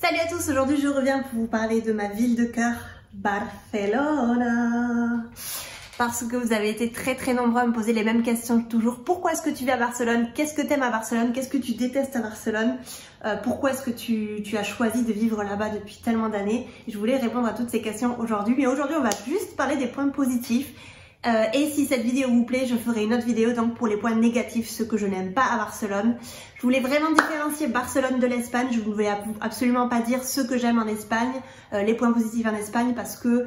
Salut à tous, aujourd'hui je reviens pour vous parler de ma ville de cœur, Barcelona. Parce que vous avez été très nombreux à me poser les mêmes questions toujours. Pourquoi est-ce que tu vis à Barcelone? Qu'est-ce que tu aimes à Barcelone? Qu'est-ce que tu détestes à Barcelone? Pourquoi est-ce que tu as choisi de vivre là-bas depuis tellement d'années? Je voulais répondre à toutes ces questions aujourd'hui. Mais aujourd'hui on va juste parler des points positifs. Et si cette vidéo vous plaît, je ferai une autre vidéo donc pour les points négatifs, ce que je n'aime pas à Barcelone. Je voulais vraiment différencier Barcelone de l'Espagne. Je ne vais absolument pas dire ce que j'aime en Espagne, les points positifs en Espagne, parce que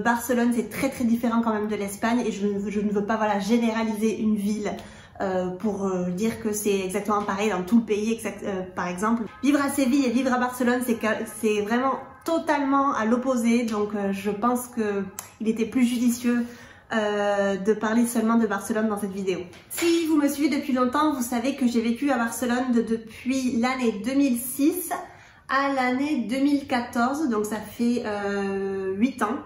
Barcelone c'est très différent quand même de l'Espagne et je ne veux pas généraliser une ville pour dire que c'est exactement pareil dans tout le pays. Par exemple, vivre à Séville et vivre à Barcelone, c'est vraiment totalement à l'opposé. Donc je pense qu'il était plus judicieux de parler seulement de Barcelone dans cette vidéo. Si vous me suivez depuis longtemps, vous savez que j'ai vécu à Barcelone depuis l'année 2006 à l'année 2014, donc ça fait 8 ans.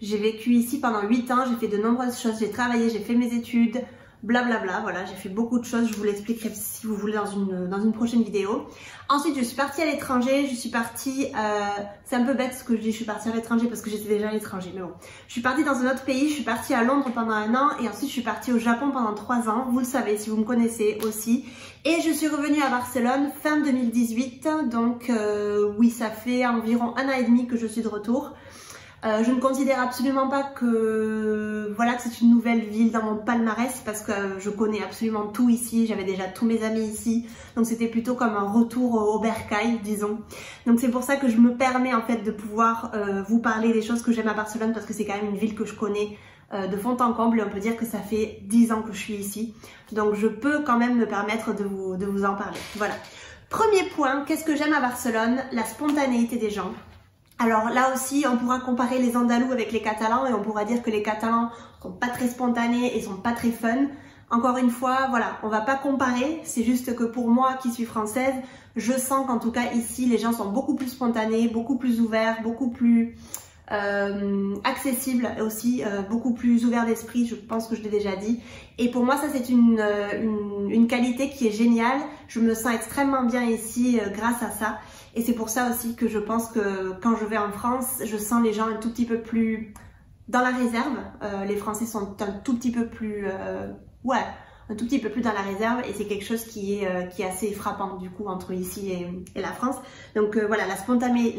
J'ai vécu ici pendant 8 ans, j'ai fait de nombreuses choses, j'ai travaillé, j'ai fait mes études, blablabla, voilà, j'ai fait beaucoup de choses, je vous l'expliquerai si vous voulez dans une prochaine vidéo. Ensuite, je suis partie à l'étranger, je suis partie, c'est un peu bête ce que je dis, je suis partie à l'étranger parce que j'étais déjà à l'étranger, mais bon. Je suis partie dans un autre pays, je suis partie à Londres pendant 1 an et ensuite je suis partie au Japon pendant 3 ans, vous le savez si vous me connaissez aussi. Et je suis revenue à Barcelone fin 2018, donc oui, ça fait environ 1 an et demi que je suis de retour. Je ne considère absolument pas que c'est une nouvelle ville dans mon palmarès parce que je connais absolument tout ici, j'avais déjà tous mes amis ici, donc c'était plutôt comme un retour au bercail, disons. Donc c'est pour ça que je me permets en fait de pouvoir vous parler des choses que j'aime à Barcelone parce que c'est quand même une ville que je connais de fond en comble et on peut dire que ça fait 10 ans que je suis ici. Donc je peux quand même me permettre de vous en parler. Voilà. Premier point, qu'est-ce que j'aime à Barcelone? La spontanéité des gens. Alors là aussi, on pourra comparer les Andalous avec les Catalans et on pourra dire que les Catalans sont pas très spontanés et sont pas très fun. Encore une fois, voilà, on va pas comparer, c'est juste que pour moi qui suis française, je sens qu'en tout cas ici, les gens sont beaucoup plus spontanés, beaucoup plus ouverts, beaucoup plus accessibles et aussi beaucoup plus ouverts d'esprit, je pense que je l'ai déjà dit. Et pour moi, ça c'est une qualité qui est géniale, je me sens extrêmement bien ici grâce à ça. Et c'est pour ça aussi que je pense que quand je vais en France, je sens les gens un tout petit peu plus dans la réserve. Les Français sont un tout petit peu plus, un tout petit peu plus dans la réserve et c'est quelque chose qui est assez frappant du coup entre ici et la France. Donc voilà, la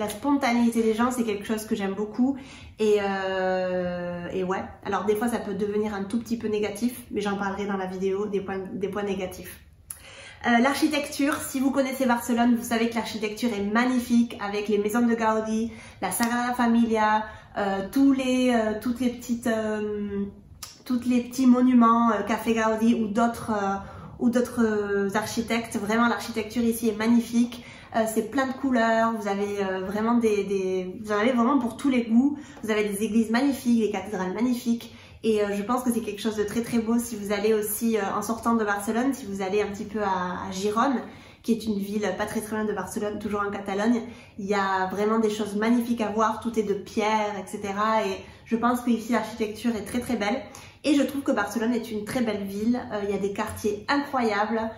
spontanéité des gens, c'est quelque chose que j'aime beaucoup et ouais. Alors des fois ça peut devenir un tout petit peu négatif, mais j'en parlerai dans la vidéo des points négatifs. L'architecture, si vous connaissez Barcelone, vous savez que l'architecture est magnifique avec les maisons de Gaudi, la Sagrada Familia, tous les petits monuments, Café Gaudi ou d'autres architectes. Vraiment, l'architecture ici est magnifique. C'est plein de couleurs. Vous avez vraiment vous en avez vraiment pour tous les goûts. Vous avez des églises magnifiques, des cathédrales magnifiques. Et je pense que c'est quelque chose de très beau si vous allez aussi, en sortant de Barcelone, si vous allez un petit peu à Gérone, qui est une ville pas très loin de Barcelone, toujours en Catalogne. Il y a vraiment des choses magnifiques à voir, tout est de pierre, etc. Et je pense que ici l'architecture est très belle. Et je trouve que Barcelone est une très belle ville. Il y a des quartiers incroyables,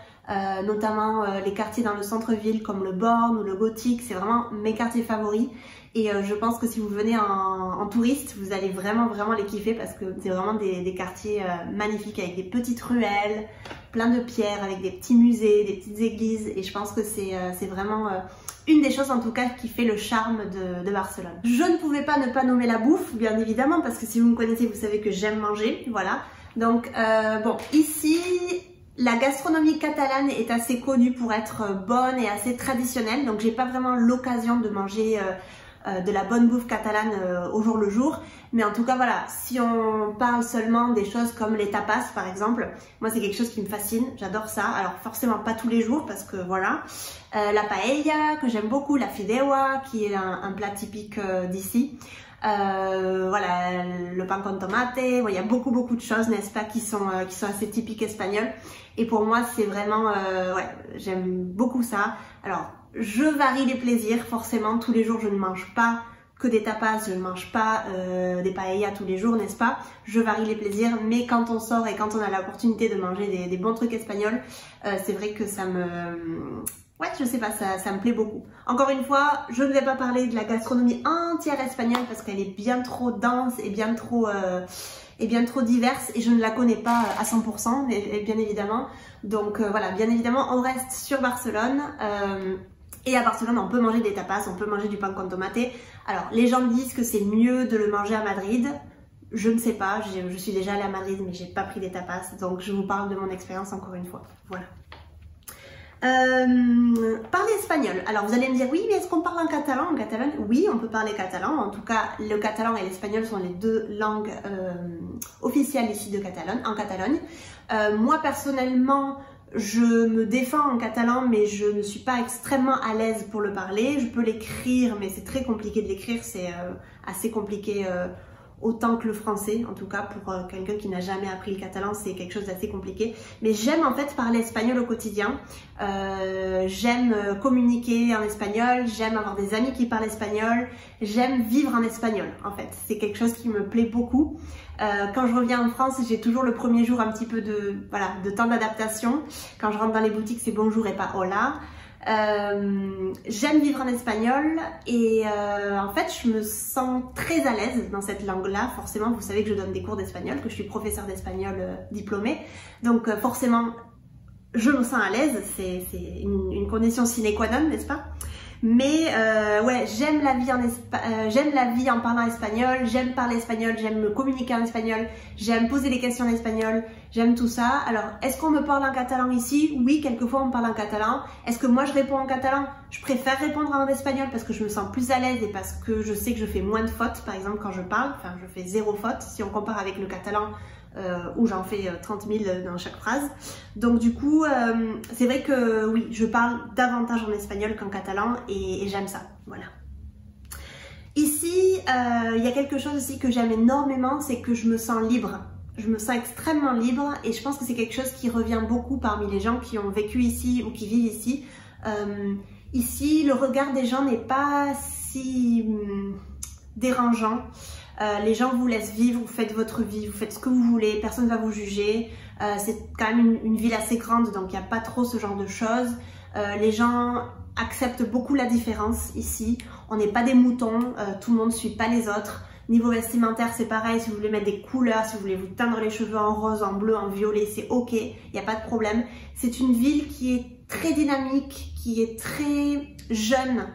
notamment les quartiers dans le centre-ville comme le Born ou le Gothique. C'est vraiment mes quartiers favoris. Et je pense que si vous venez en touriste, vous allez vraiment les kiffer parce que c'est vraiment des quartiers magnifiques avec des petites ruelles, plein de pierres, avec des petits musées, des petites églises. Et je pense que c'est vraiment une des choses en tout cas qui fait le charme de Barcelone. Je ne pouvais pas ne pas nommer la bouffe, bien évidemment, parce que si vous me connaissez, vous savez que j'aime manger, voilà. Donc bon, ici, la gastronomie catalane est assez connue pour être bonne et assez traditionnelle. Donc j'ai pas vraiment l'occasion de manger de la bonne bouffe catalane au jour le jour, mais en tout cas voilà, si on parle seulement des choses comme les tapas par exemple, moi c'est quelque chose qui me fascine, j'adore ça. Alors forcément pas tous les jours parce que voilà, la paella que j'aime beaucoup, la fideuà qui est un plat typique d'ici, voilà, le pan con tomate, il y a beaucoup de choses, n'est-ce pas, qui sont assez typiques espagnoles. Et pour moi c'est vraiment ouais, j'aime beaucoup ça. Alors je varie les plaisirs, forcément tous les jours je ne mange pas que des tapas, je ne mange pas des paellas tous les jours, n'est-ce pas? Je varie les plaisirs, mais quand on sort et quand on a l'opportunité de manger des bons trucs espagnols, c'est vrai que ça me Ouais, je sais pas, ça me plaît beaucoup. Encore une fois, je ne vais pas parler de la gastronomie entière espagnole parce qu'elle est bien trop dense et bien trop diverse et je ne la connais pas à 100%, bien évidemment. Donc voilà, bien évidemment, on reste sur Barcelone. Et à Barcelone, on peut manger des tapas, on peut manger du pan con tomate. Alors, les gens disent que c'est mieux de le manger à Madrid. Je ne sais pas, je suis déjà allée à Madrid, mais j'ai pas pris des tapas. Donc, je vous parle de mon expérience encore une fois. Voilà. Parler espagnol. Alors, vous allez me dire, oui, mais est-ce qu'on parle en catalan? En Catalogne, oui, on peut parler catalan. En tout cas, le catalan et l'espagnol sont les deux langues officielles ici de Catalogne, en Catalogne. Moi, personnellement, je me défends en catalan, mais je ne suis pas extrêmement à l'aise pour le parler. Je peux l'écrire, mais c'est très compliqué de l'écrire. C'est assez compliqué autant que le français. En tout cas, pour quelqu'un qui n'a jamais appris le catalan, c'est quelque chose d'assez compliqué. Mais j'aime en fait parler espagnol au quotidien. J'aime communiquer en espagnol. J'aime avoir des amis qui parlent espagnol. J'aime vivre en espagnol, en fait. C'est quelque chose qui me plaît beaucoup. Quand je reviens en France, j'ai toujours le premier jour un petit peu de temps d'adaptation. Quand je rentre dans les boutiques, c'est bonjour et pas hola. J'aime vivre en espagnol et en fait je me sens très à l'aise dans cette langue-là. Forcément, vous savez que je donne des cours d'espagnol, que je suis professeure d'espagnol diplômée. Donc forcément, je me sens à l'aise. C'est une condition sine qua non, n'est-ce pas? Mais ouais, j'aime la vie en parlant espagnol, j'aime parler espagnol, j'aime me communiquer en espagnol, j'aime poser des questions en espagnol, j'aime tout ça. Alors, est-ce qu'on me parle en catalan ici? Oui, quelquefois on me parle en catalan. Est-ce que moi je réponds en catalan? Je préfère répondre en espagnol parce que je me sens plus à l'aise et parce que je sais que je fais moins de fautes, par exemple quand je parle. Enfin, je fais 0 faute si on compare avec le catalan. Où j'en fais 30 000 dans chaque phrase. Donc du coup, c'est vrai que oui, je parle davantage en espagnol qu'en catalan et j'aime ça, voilà. Ici, il y a quelque chose aussi que j'aime énormément, c'est que je me sens libre. Je me sens extrêmement libre et je pense que c'est quelque chose qui revient beaucoup parmi les gens qui ont vécu ici ou qui vivent ici. Ici, le regard des gens n'est pas si dérangeant. Les gens vous laissent vivre, vous faites votre vie, vous faites ce que vous voulez, personne ne va vous juger. C'est quand même une ville assez grande, donc il n'y a pas trop ce genre de choses. Les gens acceptent beaucoup la différence ici. On n'est pas des moutons, tout le monde ne suit pas les autres. Niveau vestimentaire, c'est pareil, si vous voulez mettre des couleurs, si vous voulez vous teindre les cheveux en rose, en bleu, en violet, c'est ok, il n'y a pas de problème. C'est une ville qui est très dynamique, qui est très jeune,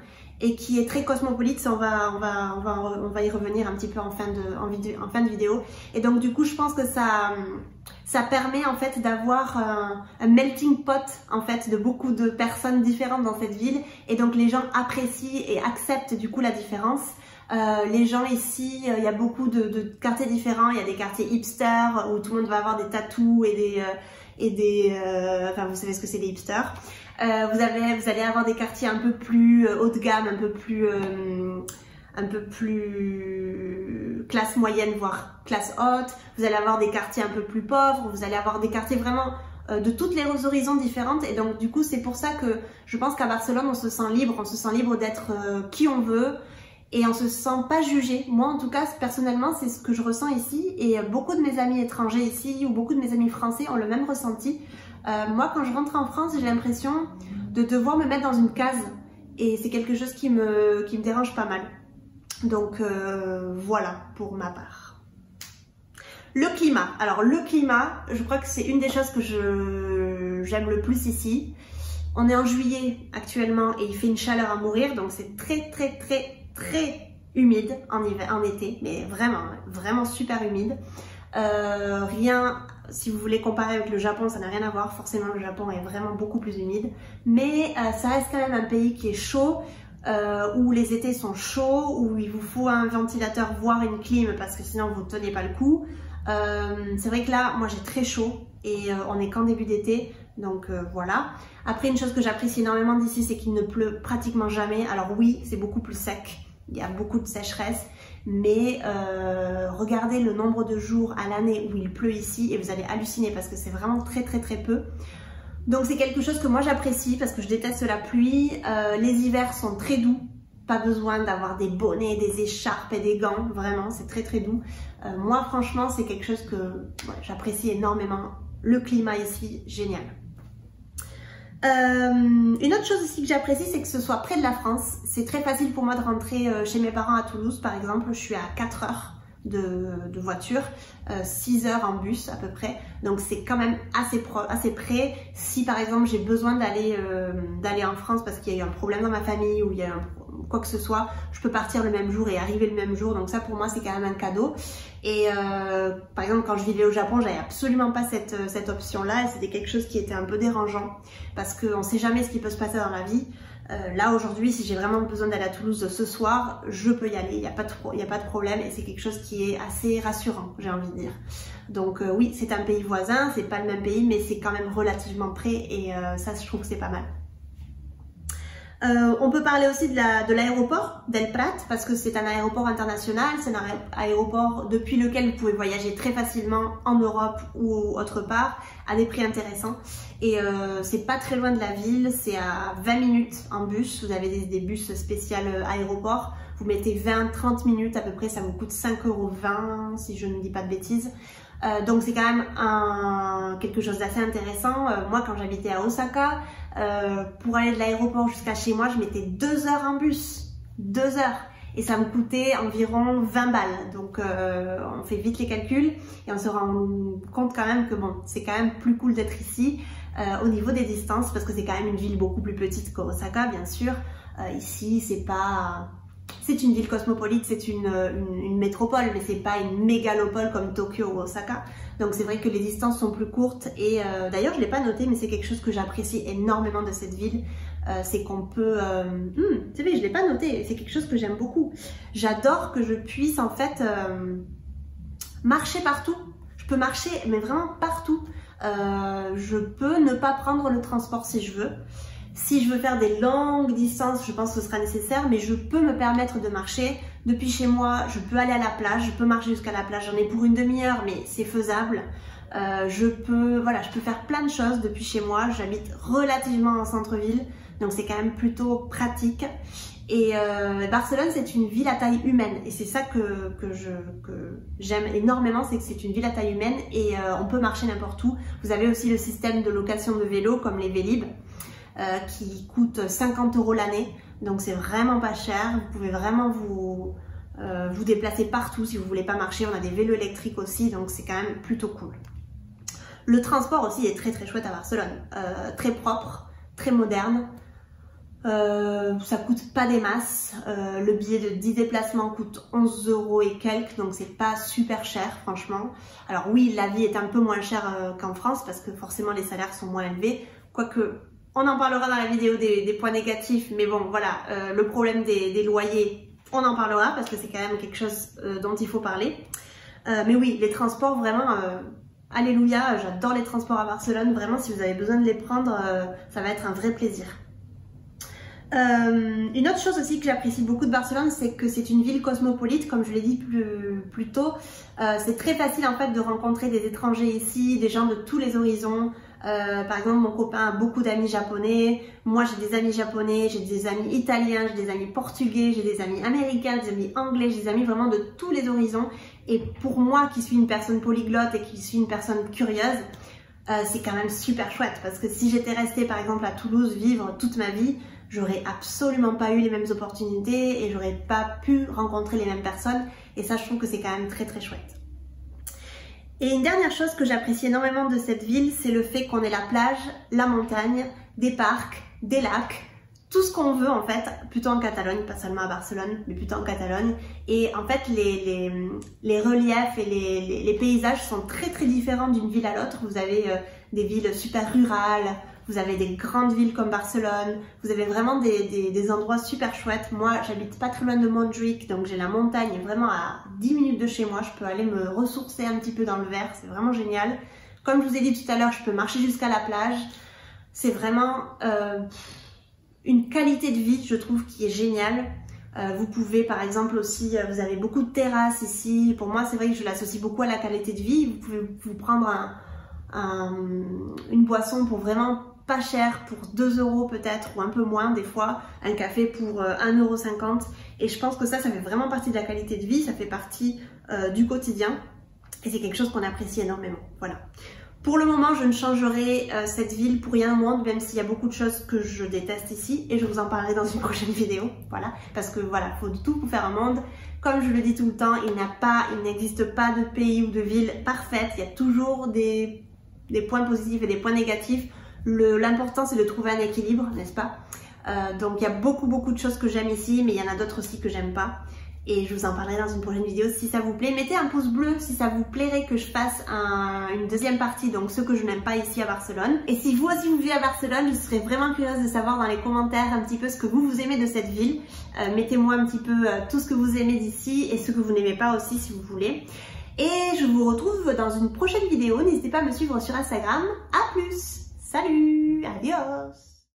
et qui est très cosmopolite. On va y revenir un petit peu en fin de vidéo. Et donc du coup, je pense que ça permet en fait d'avoir un melting pot en fait de beaucoup de personnes différentes dans cette ville. Et donc les gens apprécient et acceptent du coup la différence. Les gens ici, il y a beaucoup de quartiers différents. Il y a des quartiers hipsters où tout le monde va avoir des tatous enfin vous savez ce que c'est les hipsters. Vous allez avoir des quartiers un peu plus haut de gamme, un peu plus classe moyenne, voire classe haute. Vous allez avoir des quartiers un peu plus pauvres. Vous allez avoir des quartiers vraiment de toutes les horizons différentes. Et donc du coup, c'est pour ça que je pense qu'à Barcelone, on se sent libre d'être qui on veut. Et on se sent pas jugé. Moi, en tout cas, personnellement, c'est ce que je ressens ici. Et beaucoup de mes amis étrangers ici, ou beaucoup de mes amis français ont le même ressenti. Moi, quand je rentre en France, j'ai l'impression de devoir me mettre dans une case. Et c'est quelque chose qui me dérange pas mal. Donc, voilà pour ma part. Le climat. Alors, le climat, je crois que c'est une des choses que j'aime le plus ici. On est en juillet actuellement et il fait une chaleur à mourir. Donc, c'est très humide en été. Mais vraiment super humide. Si vous voulez comparer avec le Japon, ça n'a rien à voir. Forcément, le Japon est vraiment beaucoup plus humide. Mais ça reste quand même un pays qui est chaud, où les étés sont chauds, où il vous faut un ventilateur, voire une clim, parce que sinon vous ne tenez pas le coup. C'est vrai que là, moi j'ai très chaud et on est qu'en début d'été. Donc voilà. Après, une chose que j'apprécie énormément d'ici, c'est qu'il ne pleut pratiquement jamais. Alors oui, c'est beaucoup plus sec. Il y a beaucoup de sécheresse. Mais regardez le nombre de jours à l'année où il pleut ici et vous allez halluciner parce que c'est vraiment très peu. Donc c'est quelque chose que moi j'apprécie parce que je déteste la pluie. Les hivers sont très doux, pas besoin d'avoir des bonnets, des écharpes et des gants, vraiment c'est très doux. Moi franchement c'est quelque chose que j'apprécie énormément. Le climat ici, génial. Une autre chose aussi que j'apprécie, c'est que ce soit près de la France. C'est très facile pour moi de rentrer chez mes parents à Toulouse, par exemple. Je suis à 4 heures de voiture, 6 heures en bus à peu près. Donc c'est quand même assez près. Si par exemple j'ai besoin d'aller en France parce qu'il y a eu un problème dans ma famille ou il y a quoi que ce soit, je peux partir le même jour et arriver le même jour. Donc ça pour moi c'est quand même un cadeau. Et par exemple quand je vivais au Japon, j'avais absolument pas cette option-là et c'était quelque chose qui était un peu dérangeant parce qu'on sait jamais ce qui peut se passer dans la vie. Là aujourd'hui, si j'ai vraiment besoin d'aller à Toulouse ce soir, je peux y aller, il n'y a pas de problème et c'est quelque chose qui est assez rassurant, j'ai envie de dire. Donc oui, c'est un pays voisin, c'est pas le même pays, mais c'est quand même relativement près et ça je trouve que c'est pas mal. On peut parler aussi de l'aéroport d'El Prat parce que c'est un aéroport international, c'est un aéroport depuis lequel vous pouvez voyager très facilement en Europe ou autre part à des prix intéressants et c'est pas très loin de la ville, c'est à 20 minutes en bus, vous avez des bus spéciaux aéroport, vous mettez 20-30 minutes à peu près, ça vous coûte 5,20 € si je ne dis pas de bêtises. Donc c'est quand même quelque chose d'assez intéressant. Moi quand j'habitais à Osaka, pour aller de l'aéroport jusqu'à chez moi, je mettais 2 heures en bus, 2 heures. Et ça me coûtait environ 20 balles. Donc on fait vite les calculs et on se rend compte quand même que bon, c'est quand même plus cool d'être ici au niveau des distances parce que c'est quand même une ville beaucoup plus petite qu'Osaka bien sûr. Ici c'est une ville cosmopolite, c'est une métropole, mais c'est pas une mégalopole comme Tokyo ou Osaka. Donc c'est vrai que les distances sont plus courtes et d'ailleurs je l'ai pas noté, mais c'est quelque chose que j'apprécie énormément de cette ville. C'est qu'on peut... c'est vrai, je l'ai pas noté, c'est quelque chose que j'aime beaucoup. J'adore que je puisse en fait marcher partout. Je peux marcher, mais vraiment partout. Je peux ne pas prendre le transport si je veux. Si je veux faire des longues distances, je pense que ce sera nécessaire, mais je peux me permettre de marcher. Depuis chez moi, je peux aller à la plage, je peux marcher jusqu'à la plage. J'en ai pour une demi-heure, mais c'est faisable. Je peux faire plein de choses depuis chez moi. J'habite relativement en centre-ville, donc c'est quand même plutôt pratique. Et Barcelone, c'est une ville à taille humaine. Et c'est ça que j'aime énormément, c'est que c'est une ville à taille humaine et on peut marcher n'importe où. Vous avez aussi le système de location de vélos comme les Vélib. Qui coûte 50 € l'année, donc c'est vraiment pas cher. Vous pouvez vraiment vous déplacer partout si vous voulez pas marcher. On a des vélos électriques aussi, donc c'est quand même plutôt cool. Le transport aussi est très très chouette à Barcelone, très propre, très moderne. Ça coûte pas des masses. Le billet de 10 déplacements coûte 11 € et quelques, donc c'est pas super cher franchement. Alors oui, la vie est un peu moins chère qu'en France parce que forcément les salaires sont moins élevés, quoique on en parlera dans la vidéo des points négatifs, mais bon voilà, le problème des loyers, on en parlera parce que c'est quand même quelque chose dont il faut parler. Mais oui, les transports vraiment, alléluia, j'adore les transports à Barcelone, vraiment si vous avez besoin de les prendre, ça va être un vrai plaisir. Une autre chose aussi que j'apprécie beaucoup de Barcelone, c'est que c'est une ville cosmopolite, comme je l'ai dit plus tôt. C'est très facile en fait de rencontrer des étrangers ici, des gens de tous les horizons. Par exemple, mon copain a beaucoup d'amis japonais, moi j'ai des amis japonais, j'ai des amis italiens, j'ai des amis portugais, j'ai des amis américains, des amis anglais, j'ai des amis vraiment de tous les horizons. Et pour moi qui suis une personne polyglotte et qui suis une personne curieuse, c'est quand même super chouette parce que si j'étais restée par exemple à Toulouse vivre toute ma vie, j'aurais absolument pas eu les mêmes opportunités et j'aurais pas pu rencontrer les mêmes personnes et ça je trouve que c'est quand même très très chouette. Et une dernière chose que j'apprécie énormément de cette ville, c'est le fait qu'on ait la plage, la montagne, des parcs, des lacs, tout ce qu'on veut en fait, plutôt en Catalogne, pas seulement à Barcelone, mais plutôt en Catalogne. Et en fait, les reliefs et les paysages sont très très différents d'une ville à l'autre. Vous avez des villes super rurales, vous avez des grandes villes comme Barcelone, vous avez vraiment des endroits super chouettes. Moi, j'habite pas très loin de Montjuïc, donc j'ai la montagne vraiment à 10 minutes de chez moi. Je peux aller me ressourcer un petit peu dans le vert, c'est vraiment génial. Comme je vous ai dit tout à l'heure, je peux marcher jusqu'à la plage. C'est vraiment une qualité de vie, je trouve, qui est géniale. Vous pouvez par exemple aussi, vous avez beaucoup de terrasses ici. Pour moi, c'est vrai que je l'associe beaucoup à la qualité de vie. Vous pouvez vous prendre une boisson pour vraiment pas cher, pour 2 € peut-être, ou un peu moins des fois, un café pour 1,50 €. Et je pense que ça fait vraiment partie de la qualité de vie, ça fait partie du quotidien. Et c'est quelque chose qu'on apprécie énormément. Voilà. Pour le moment, je ne changerai cette ville pour rien au monde, même s'il y a beaucoup de choses que je déteste ici, et je vous en parlerai dans une prochaine vidéo, voilà, parce que voilà, faut de tout pour faire un monde. Comme je le dis tout le temps, il n'existe pas de pays ou de ville parfaite, il y a toujours des points positifs et des points négatifs. L'important c'est de trouver un équilibre, n'est-ce pas? Donc il y a beaucoup de choses que j'aime ici, mais il y en a d'autres aussi que j'aime pas. Et je vous en parlerai dans une prochaine vidéo si ça vous plaît. Mettez un pouce bleu si ça vous plairait que je fasse une deuxième partie, donc ce que je n'aime pas ici à Barcelone. Et si vous aussi vous vivez à Barcelone, je serais vraiment curieuse de savoir dans les commentaires un petit peu ce que vous aimez de cette ville. Mettez-moi un petit peu tout ce que vous aimez d'ici et ce que vous n'aimez pas aussi si vous voulez. Et je vous retrouve dans une prochaine vidéo. N'hésitez pas à me suivre sur Instagram. A plus! Salut! Adios!